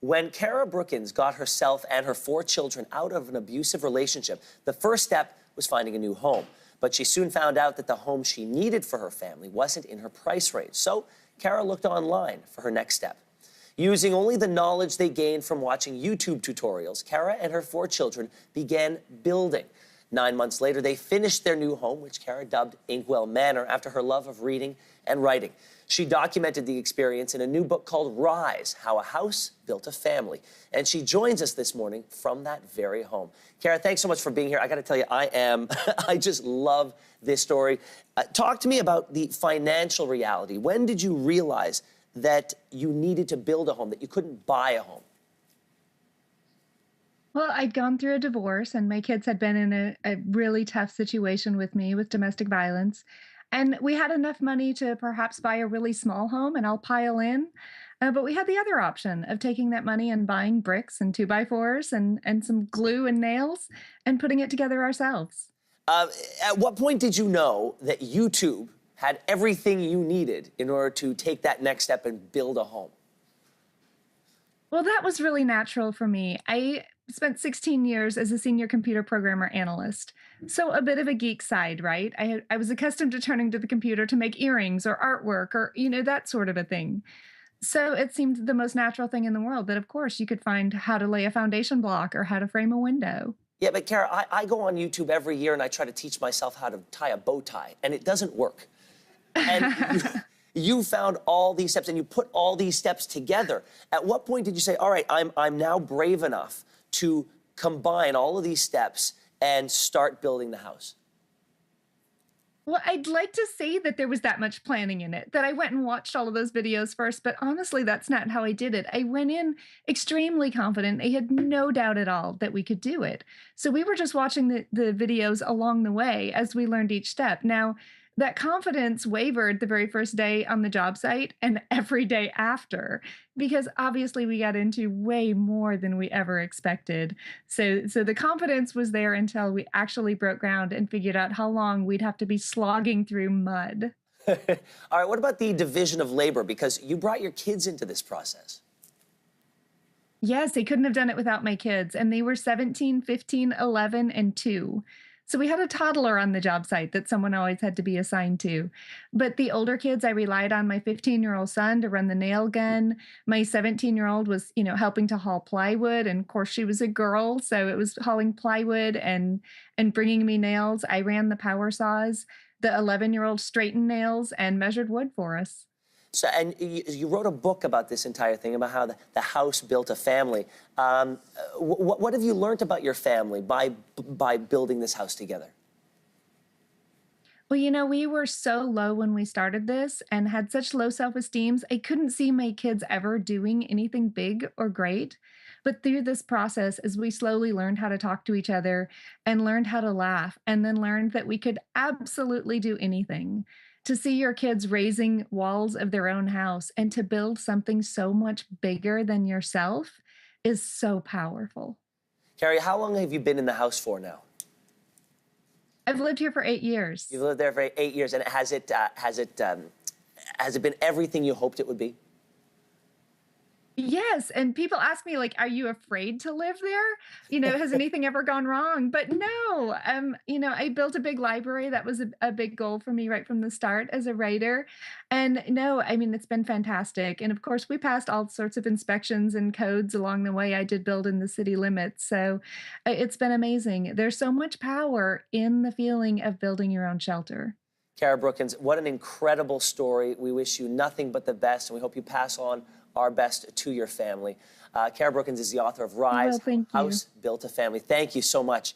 When Cara Brookins got herself and her 4 children out of an abusive relationship, the first step was finding a new home. But she soon found out that the home she needed for her family wasn't in her price range. So Cara looked online for her next step. Using only the knowledge they gained from watching YouTube tutorials, Cara and her 4 children began building. 9 months later, they finished their new home, which Cara dubbed Inkwell Manor after her love of reading and writing. She documented the experience in a new book called Rise, How a House Built a Family. And she joins us this morning from that very home. Cara, thanks so much for being here. I got to tell you, I just love this story. Talk to me about the financial reality. When did you realize that you needed to build a home, that you couldn't buy a home? Well, I'd gone through a divorce, and my kids had been in a really tough situation with me with domestic violence. And we had enough money to perhaps buy a really small home, and I'll pile in. But we had the other option of taking that money and buying bricks and 2x4s and some glue and nails and putting it together ourselves. At what point did you know that YouTube had everything you needed in order to take that next step and build a home? Well, that was really natural for me. I spent 16 years as a senior computer programmer analyst. So a bit of a geek side, right? I was accustomed to turning to the computer to make earrings or artwork or, that sort of a thing. So it seemed the most natural thing in the world that, of course, you could find how to lay a foundation block or how to frame a window. Yeah, but Cara, I go on YouTube every year and I try to teach myself how to tie a bow tie, and it doesn't work. And you found all these steps and you put all these steps together. At what point did you say, all right, I'm now brave enough to combine all of these steps and start building the house? Well, I'd like to say that there was that much planning in it, that I went and watched all of those videos first, but honestly, that's not how I did it. I went in extremely confident. I had no doubt at all that we could do it. So we were just watching the videos along the way as we learned each step. Now, that confidence wavered the very first day on the job site and every day after, because obviously we got into way more than we ever expected. So the confidence was there until we actually broke ground and figured out how long we'd have to be slogging through mud. All right, what about the division of labor? Because you brought your kids into this process. Yes, I couldn't have done it without my kids, and they were 17, 15, 11, and 2. So we had a toddler on the job site that someone always had to be assigned to. But the older kids, I relied on my 15-year-old son to run the nail gun. My 17-year-old was, helping to haul plywood. And of course, she was a girl, so it was hauling plywood and bringing me nails. I ran the power saws. The 11-year-old straightened nails and measured wood for us. So, and you wrote a book about this entire thing, about how the house built a family. What have you learned about your family by building this house together? Well, we were so low when we started this and had such low self-esteem. I couldn't see my kids ever doing anything big or great. But through this process, as we slowly learned how to talk to each other and learned how to laugh, and then learned that we could absolutely do anything, to see your kids raising walls of their own house and to build something so much bigger than yourself is so powerful. Carrie, how long have you been in the house for now? I've lived here for 8 years. You've lived there for 8 years, and has it been everything you hoped it would be? Yes, and people ask me, like, "Are you afraid to live there? Has anything ever gone wrong?" But no, I built a big library. That was a big goal for me right from the start as a writer. And no, I mean, it's been fantastic. And of course, we passed all sorts of inspections and codes along the way. I did build in the city limits, so it's been amazing. There's so much power in the feeling of building your own shelter. Cara Brookins, what an incredible story. We wish you nothing but the best, and we hope you pass on our best to your family. Cara Brookins is the author of Rise, Well, thank you. House Built a Family. Thank you so much.